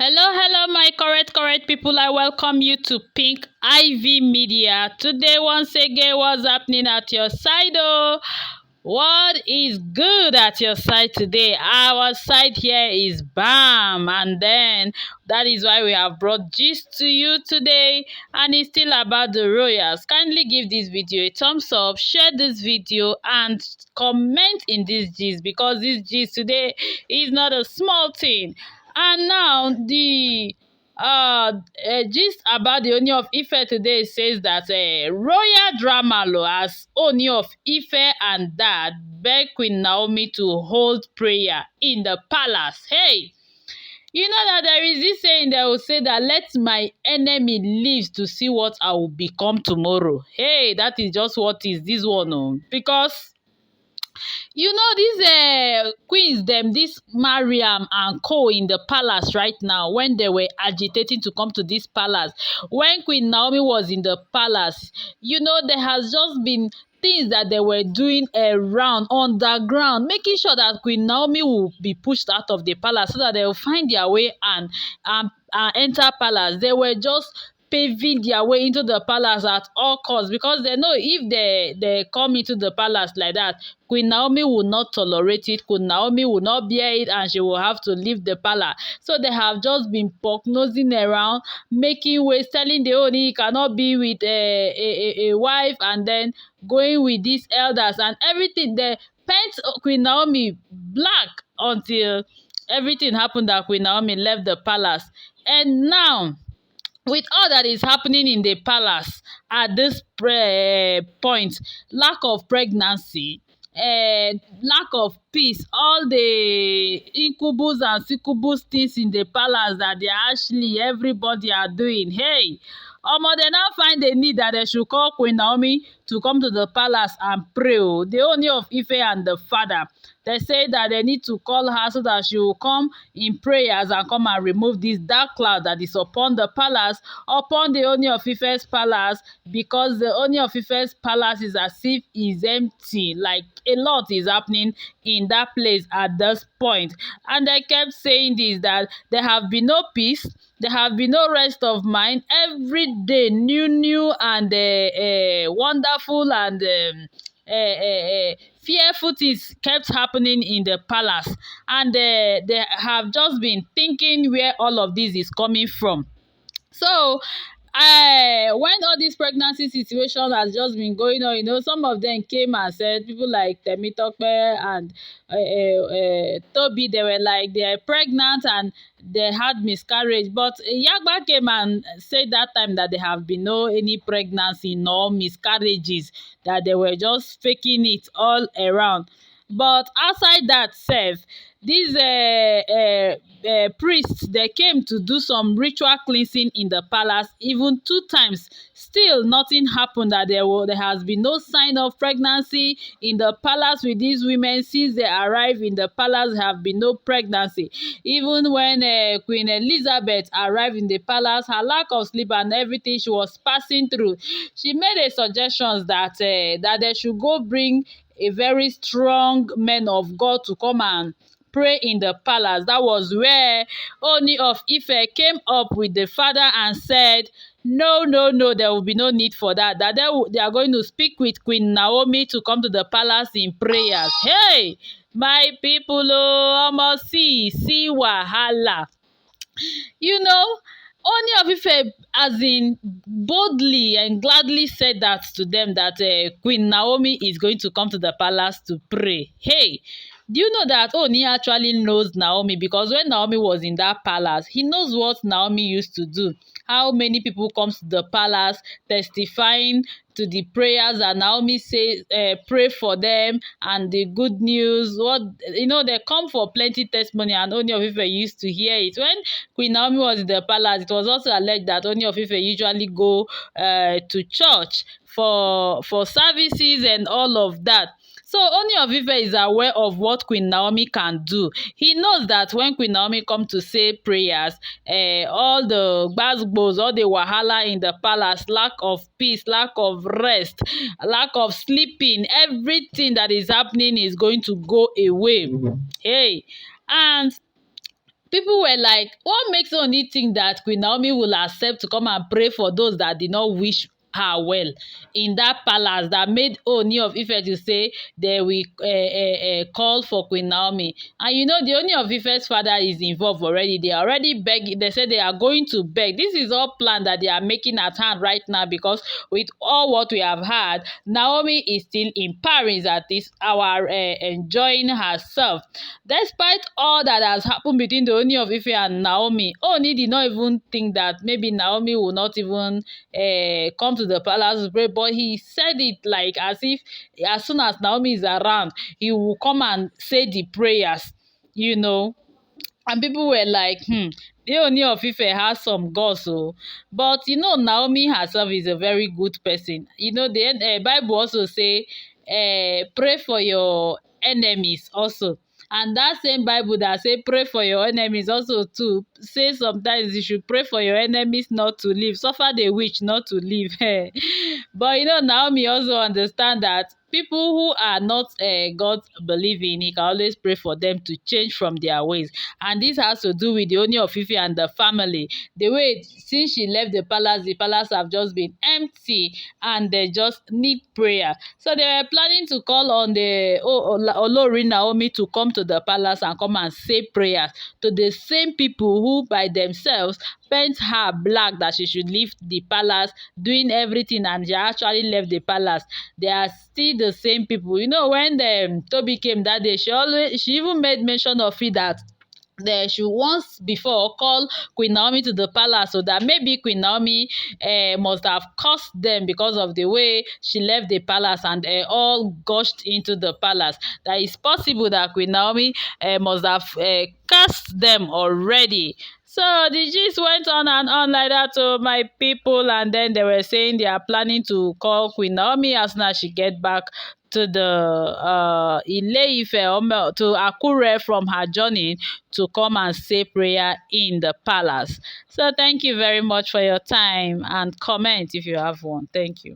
Hello, my correct people. I welcome you to Pink Ivy Media. Today, once again, what's happening at your side? What is good at your side today? Our side here is BAM, and then that is why we have brought gist to you today, and it's still about the royals. Kindly give this video a thumbs up, share this video, and comment in this gist because this gist today is not a small thing. And now the gist about the Ooni of Ife today says that royal drama as Ooni of Ife and Dad beg Queen Naomi to hold prayer in the palace. Hey, you know that there is this saying that will say that let my enemy live to see what I will become tomorrow. Hey, that is just what is this one, because you know these queens them, this Mariam and co in the palace right now, when they were agitating to come to this palace, when Queen Naomi was in the palace, you know there has just been things that they were doing around underground, making sure that Queen Naomi will be pushed out of the palace so that they will find their way and enter palace. They were just paving their way into the palace at all costs, because they know if they come into the palace like that, Queen Naomi will not tolerate it. Queen Naomi will not bear it, and she will have to leave the palace. So they have just been nosing around, making ways, telling the Ooni he cannot be with a wife, and then going with these elders and everything. They paint Queen Naomi black until everything happened that Queen Naomi left the palace. And now, with all that is happening in the palace at this point, lack of pregnancy, lack of peace, all the incubus and succubus things in the palace that they actually everybody are doing. Hey, they now find the need that they should call Queen Naomi to come to the palace and pray. The Ooni of Ife and the father, they say that they need to call her so that she will come in prayers and come and remove this dark cloud that is upon the palace, upon the Ooni of Ife's palace, because the Ooni of Ife's palace is as if is empty. Like a lot is happening in that place at this point. And they kept saying this, that there have been no peace, there have been no rest of mind. Every day, new and wonderful and fearful things kept happening in the palace, and they have just been thinking where all of this is coming from. So when all this pregnancy situation has just been going on, some of them came and said, people like Temitope and Toby, they were like they are pregnant and they had miscarriage. But Yagba came and said that time that there have been no any pregnancy, no miscarriages, that they were just faking it all around. But outside that self, these priests, they came to do some ritual cleansing in the palace even 2 times. Still nothing happened, that there has been no sign of pregnancy in the palace with these women. Since they arrived in the palace, there have been no pregnancy. Even when Queen Elizabeth arrived in the palace, her lack of sleep and everything she was passing through, she made a suggestion that that they should go bring a very strong man of God to come and pray in the palace. That was where Ooni of Ife came up with the father and said, no, there will be no need for that. That they are going to speak with Queen Naomi to come to the palace in prayers. Hey, my people, almost see wahala. Ooni of Ife, as in boldly and gladly said that to them, that Queen Naomi is going to come to the palace to pray. Hey, do you know that Ooni actually knows Naomi? Because when Naomi was in that palace, he knows what Naomi used to do. How many people come to the palace testifying to the prayers that Naomi says, pray for them, and the good news. They come for plenty testimony, and Ooni of Ife used to hear it. When Queen Naomi was in the palace, it was also alleged that Ooni of Ife usually go to church for services and all of that. So Ooni of Ife is aware of what Queen Naomi can do. He knows that when Queen Naomi come to say prayers, all the gbasgbos, all the wahala in the palace, lack of peace, lack of rest, lack of sleeping, everything that is happening is going to go away. Hey, and people were like, what makes Ooni think that Queen Naomi will accept to come and pray for those that did not wish her well in that palace, that made Ooni of Ife to say they will call for Queen Naomi? And you know, the Ooni of Ife's father is involved already. They are already begging. They said they are going to beg. This is all plan that they are making at hand right now, because with all what we have had, Naomi is still in Paris at this hour, enjoying herself. Despite all that has happened between the Ooni of Ife and Naomi, Ooni did not even think that maybe Naomi will not even come to the palace to pray, but he said it like as if as soon as Naomi is around, he will come and say the prayers, you know. And people were like, the Ooni of Ife has some gods, oh. But you know, Naomi herself is a very good person. You know, the Bible also say, pray for your enemies also. And that same Bible that say pray for your enemies also too say sometimes you should pray for your enemies not to live, suffer the witch not to live. But you know, Naomi also understand that people who are not God believing, he can always pray for them to change from their ways. And this has to do with the Ooni of Ife and the family. The way since she left the palace have just been empty, and they just need prayer. So they were planning to call on the Olori Naomi to come to the palace and come and say prayers to the same people who by themselves paint her black that she should leave the palace, doing everything, and she actually left the palace. They are still the same people. You know, when the Toby came that day, she even made mention of it that they should once before call Queen Naomi to the palace, so that maybe Queen Naomi must have cursed them because of the way she left the palace and all gushed into the palace. That it's possible that Queen Naomi must have cursed them already. So the gist went on and on like that to my people, and then they were saying they are planning to call Queen Naomi as soon as she get back to the Ile-Ife, to Akure from her journey, to come and say prayer in the palace. So thank you very much for your time, and comment if you have one. Thank you.